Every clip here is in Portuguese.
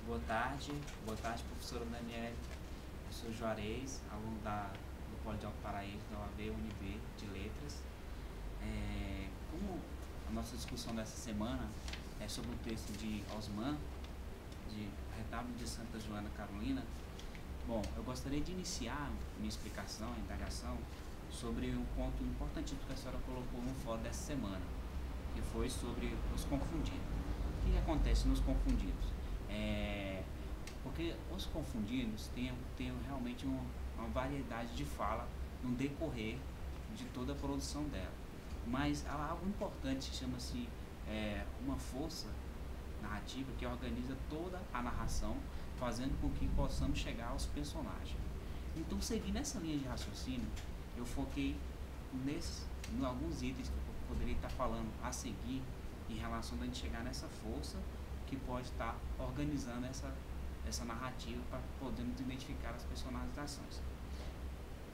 Boa tarde, professora Daniele. Eu sou Juarez, aluno do Polo de Alto Paraíso, da UAB UNB de Letras. Como a nossa discussão dessa semana é sobre o texto de Osman, de Retábulo de Santa Joana Carolina, bom, eu gostaria de iniciar minha explicação, indagação, sobre um ponto importantíssimo que a senhora colocou no fórum dessa semana, que foi sobre os confundidos. O que acontece nos confundidos? Porque os confundidos têm realmente uma variedade de fala no decorrer de toda a produção dela. Mas há algo importante que chama-se uma força narrativa que organiza toda a narração, fazendo com que possamos chegar aos personagens. Então, seguindo essa linha de raciocínio, eu foquei em alguns itens que eu poderia estar falando a seguir em relação a gente chegar nessa força que pode estar organizando essa narrativa para podermos identificar as personagens das ações.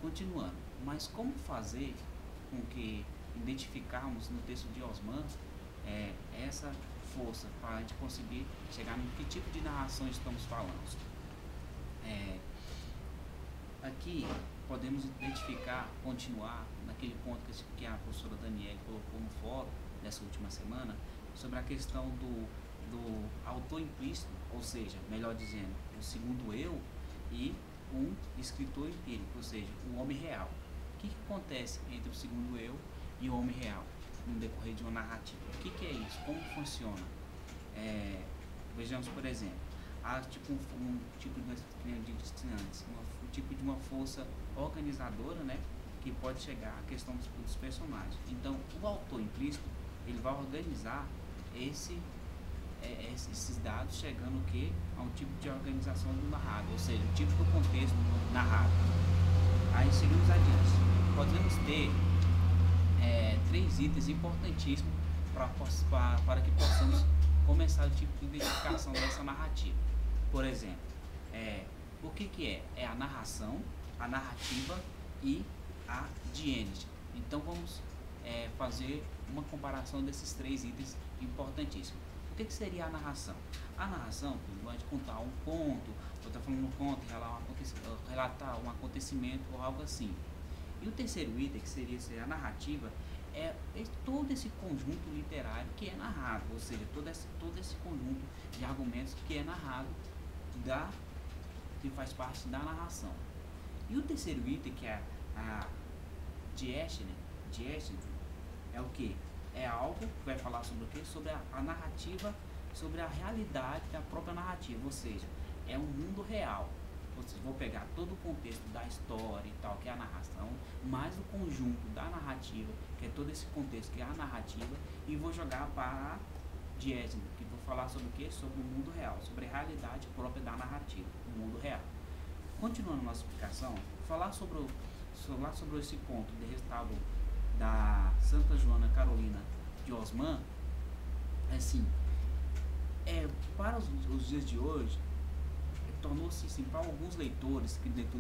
Continuando, mas como fazer com que identificarmos no texto de Osman essa força para a gente conseguir chegar no que tipo de narração estamos falando? Aqui podemos identificar, continuar naquele ponto que a professora Daniele colocou no fórum dessa última semana, sobre a questão do autor implícito, ou seja, melhor dizendo, o segundo eu e um escritor empírico, ou seja, o homem real. O que acontece entre o segundo eu e o homem real no decorrer de uma narrativa? O que é isso? Como funciona? Vejamos, por exemplo, há um tipo de uma força organizadora, né, que pode chegar à questão dos personagens. Então, o autor implícito, ele vai organizar esses dados chegando o quê? A um tipo de organização do narrado, ou seja, o tipo do contexto narrado. Aí seguimos adiante. Podemos ter três itens importantíssimos para que possamos começar o tipo de identificação dessa narrativa. Por exemplo, o que é? É a narração, a narrativa e a diégese. Então vamos fazer uma comparação desses três itens importantíssimos. O que seria a narração? A narração, a gente contar um conto, ou está falando um conto, relatar um acontecimento ou algo assim. E o terceiro item, que seria a narrativa, é todo esse conjunto literário que é narrado, ou seja, todo esse conjunto de argumentos que é narrado, que faz parte da narração. E o terceiro item, que é a diégese, é o que? É algo que vai falar sobre o quê? Sobre a narrativa, sobre a realidade da própria narrativa, ou seja, é um mundo real. Ou seja, vou pegar todo o contexto da história e tal, que é a narração, mais o conjunto da narrativa, que é todo esse contexto, que é a narrativa, e vou jogar para a diégese, que vou falar sobre o quê? Sobre o mundo real, sobre a realidade própria da narrativa, o mundo real. Continuando a nossa explicação, falar sobre esse ponto de Retábulo da Santa Joana Carolina de Osman, assim, para os dias de hoje, tornou-se, assim, para alguns leitores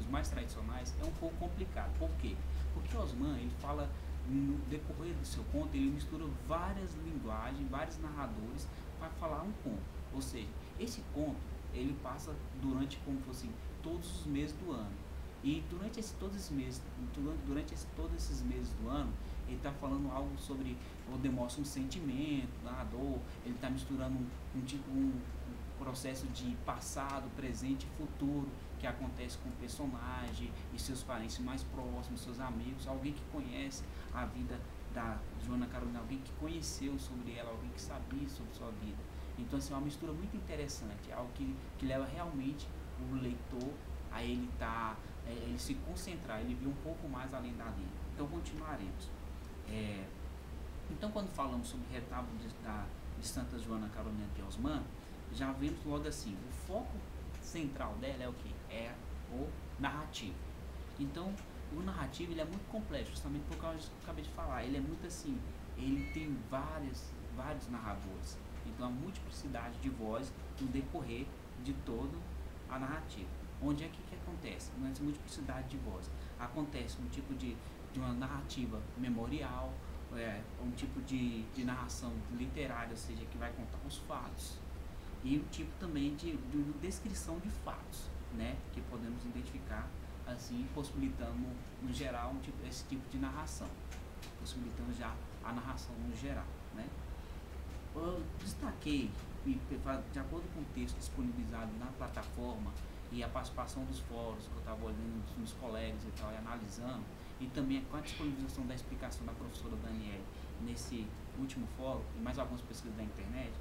mais tradicionais, é um pouco complicado. Por quê? Porque Osman, ele fala, no decorrer do seu conto, ele mistura várias linguagens, vários narradores para falar um conto. Ou seja, esse conto, ele passa durante, como fosse, todos os meses do ano. E durante todos esses meses do ano, ele está falando algo sobre, ou demonstra um sentimento, uma dor, ele está misturando um processo de passado, presente e futuro que acontece com o personagem e seus parentes mais próximos, seus amigos, alguém que conhece a vida da Joana Carolina, alguém que conheceu sobre ela, alguém que sabia sobre sua vida. Então, assim, é uma mistura muito interessante, algo que leva realmente o leitor a ele se concentrar, ele ver um pouco mais além da linha. Então continuaremos. Então, quando falamos sobre o retábulo de Santa Joana Carolina de Osman, já vemos logo assim, o foco central dela é o que? É o narrativo. Então, o narrativo, ele é muito complexo, justamente por causa disso que eu acabei de falar. Ele é muito assim, ele tem vários narradores. Então, a multiplicidade de vozes no decorrer de toda a narrativa. Onde é que acontece? Nessa multiplicidade de vozes. Acontece um tipo de uma narrativa memorial, um tipo de narração literária, ou seja, que vai contar os fatos. e o tipo também de descrição de fatos, né, que podemos identificar assim, possibilitando no geral esse tipo de narração, possibilitando já a narração no geral, né. Eu destaquei, de acordo com o texto disponibilizado na plataforma e a participação dos fóruns que eu estava olhando dos colegas e tal, e analisando, e também com a disponibilização da explicação da professora Daniele nesse último fórum e mais algumas pesquisas da internet,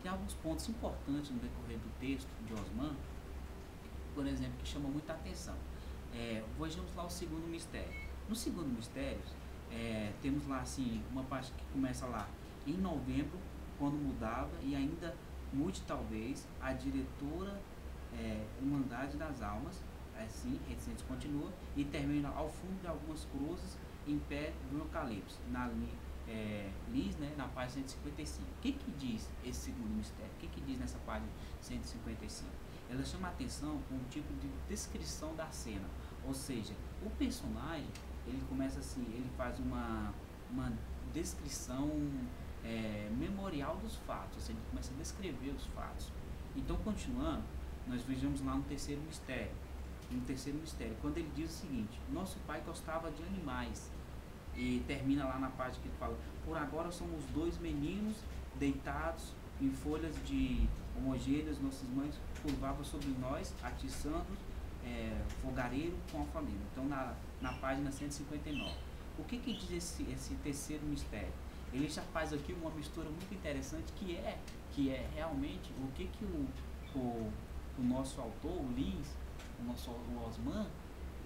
tem alguns pontos importantes no decorrer do texto de Osman, por exemplo, que chamam muita atenção. Vejamos lá o segundo mistério. No segundo mistério, temos lá assim, uma parte que começa lá em novembro, quando mudava, e ainda mude talvez a diretora Irmandade das Almas, assim, reticente continua, e termina ao fundo de algumas cruzes em pé do eucalipto, na Liz, né, na página 155. O que diz esse segundo mistério? O que diz nessa página 155? Ela chama a atenção com um tipo de descrição da cena, ou seja, o personagem, ele começa assim, ele faz uma descrição memorial dos fatos, ou seja, ele começa a descrever os fatos. Então, continuando, nós vejamos lá no terceiro mistério, quando ele diz o seguinte: nosso pai gostava de animais, e termina lá na página que ele fala: por agora somos 2 meninos deitados em folhas de homogêneas, nossas mães curvavam sobre nós, atiçando fogareiro com a família. Então, na página 159. O que diz esse terceiro mistério? Ele já faz aqui uma mistura muito interessante, que é realmente o que o nosso autor, o Liz, o Osman,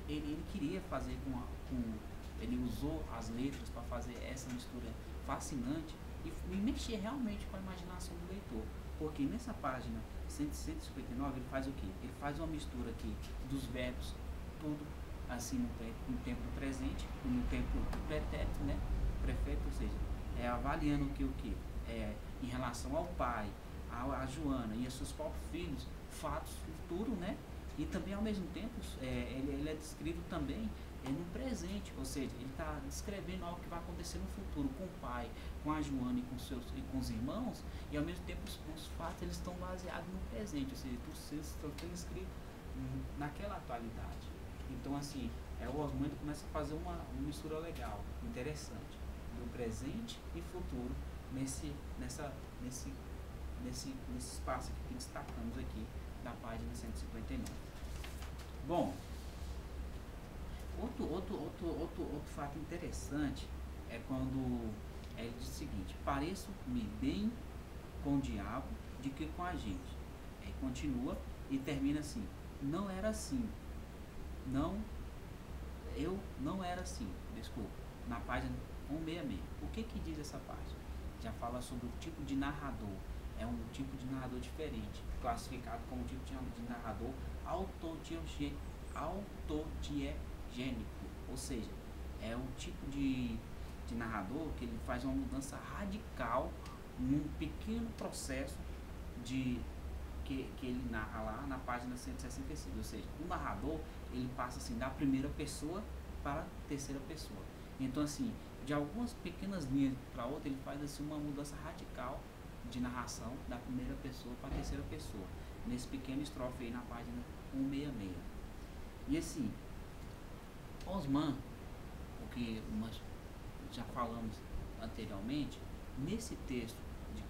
ele queria fazer ele usou as letras para fazer essa mistura fascinante e mexer realmente com a imaginação do leitor. Porque nessa página 159 ele faz o quê? Ele faz uma mistura aqui dos verbos, tudo assim no tempo do presente, no tempo do pretérito, né? Prefeito, ou seja, avaliando o que em relação ao pai, a Joana e a seus próprios filhos, fatos futuros, né? E também ao mesmo tempo ele é descrito também no presente, ou seja, ele está descrevendo algo que vai acontecer no futuro com o pai, com a Joana e com os irmãos, e ao mesmo tempo os fatos eles estão baseados no presente, ou seja, eles estão sendo escritos naquela atualidade. Então assim, o Osman começa a fazer uma mistura legal, interessante, do presente e futuro nesse espaço que destacamos aqui da página 159. Bom, outro fato interessante é quando ele diz o seguinte: pareço-me bem com o diabo de que com a gente. Aí continua e termina assim: não era assim, eu não era assim, desculpa, na página 166. O que diz essa página? Já fala sobre o tipo de narrador. É um tipo de narrador diferente, classificado como tipo de narrador autodiegénico, ou seja, é um tipo de narrador que ele faz uma mudança radical num pequeno processo que ele narra lá na página 166, ou seja, o narrador ele passa assim da primeira pessoa para a terceira pessoa. Então assim, de algumas pequenas linhas para outra, ele faz assim uma mudança radical de narração da primeira pessoa para a terceira pessoa, nesse pequeno estrofe aí na página 166. E assim, Osman, o que nós já falamos anteriormente, nesse texto de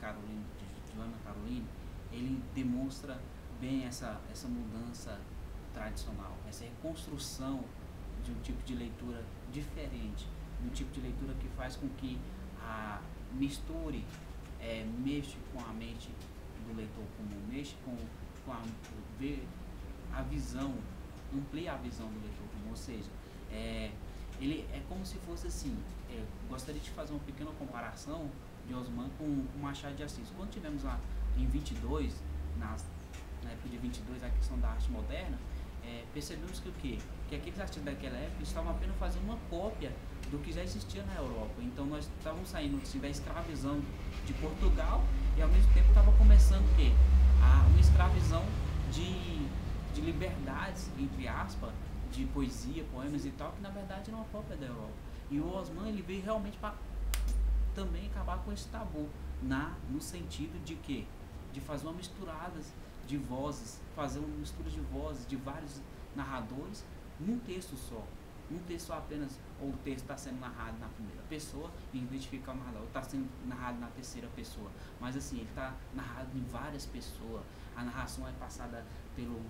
Joana Carolina, ele demonstra bem essa mudança tradicional, essa reconstrução de um tipo de leitura diferente, um tipo de leitura que faz com que a misture, mexe com a mente do leitor comum, mexe com a visão, amplia a visão do leitor comum, ou seja, ele é como se fosse assim, gostaria de fazer uma pequena comparação de Osman com o Machado de Assis. Quando tivemos lá em 22, na época de 22, a questão da arte moderna, percebemos que o quê? Que aqueles artistas daquela época estavam apenas fazendo uma cópia do que já existia na Europa. Então nós estávamos saindo assim, da escravização de Portugal e ao mesmo tempo estava começando o quê? Uma escravização de liberdades, entre aspas, de poesia, poemas e tal, que na verdade era uma cópia da Europa. E o Osman ele veio realmente para também acabar com esse tabu, no sentido de que de fazer uma misturada de vozes, fazer uma mistura de vozes de vários narradores num texto só. Um texto apenas, ou o texto está sendo narrado na primeira pessoa e identificar o narrador, ou está sendo narrado na terceira pessoa, mas assim, ele está narrado em várias pessoas, a narração é passada pelo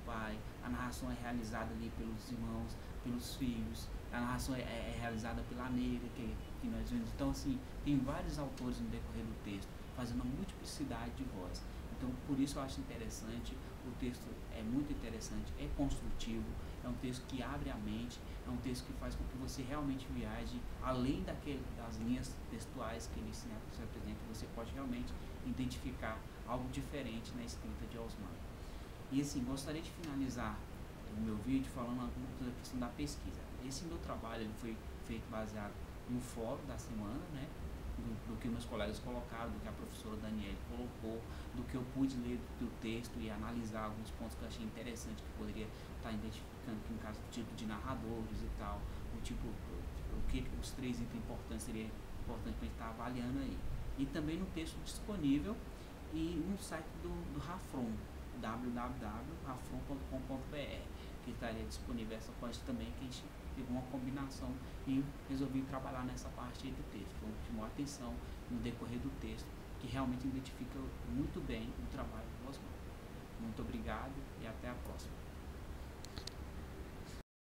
pai, a narração é realizada ali pelos irmãos, pelos filhos, a narração é realizada pela negra que nós vemos. Então assim, tem vários autores no decorrer do texto, fazendo uma multiplicidade de vozes. Então por isso eu acho interessante, o texto é muito interessante, é construtivo, é um texto que abre a mente, é um texto que faz com que você realmente viaje além das linhas textuais que ele se apresenta. Você pode realmente identificar algo diferente na escrita de Osmar. E assim, gostaria de finalizar o meu vídeo falando alguma coisa da questão da pesquisa. Esse meu trabalho ele foi feito baseado no fórum da semana, né? Do que meus colegas colocaram, do que a professora Daniele colocou, do que eu pude ler do texto e analisar alguns pontos que eu achei interessante, que poderia estar identificando que no caso do tipo de narradores e tal, o tipo, o que os 3 itens importantes seria importante para a gente estar avaliando aí. E também no texto disponível e no site do Rafron, www.rafron.com.br, que estaria disponível essa parte também, que a gente teve uma combinação e resolvi trabalhar nessa parte aí do texto. Então, chamou a atenção no decorrer do texto, que realmente identifica muito bem o trabalho do Osmar. Muito obrigado e até a próxima.